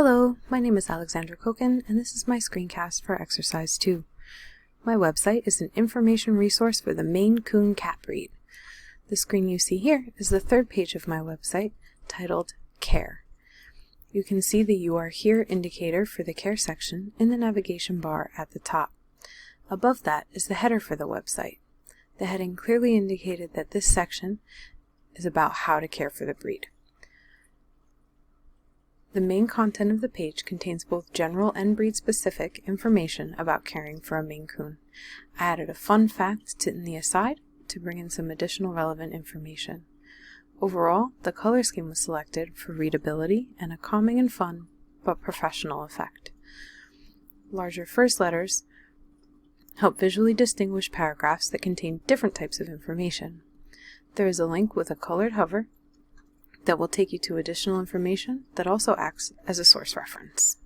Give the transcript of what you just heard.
Hello, my name is Alexandra Koken, and this is my screencast for Exercise 2. My website is an information resource for the Maine Coon cat breed. The screen you see here is the third page of my website, titled Care. You can see the You Are Here indicator for the Care section in the navigation bar at the top. Above that is the header for the website. The heading clearly indicated that this section is about how to care for the breed. The main content of the page contains both general and breed-specific information about caring for a Maine Coon. I added a fun fact in the aside to bring in some additional relevant information. Overall, the color scheme was selected for readability and a calming and fun, but professional effect. Larger first letters help visually distinguish paragraphs that contain different types of information. There is a link with a colored hover that will take you to additional information that also acts as a source reference.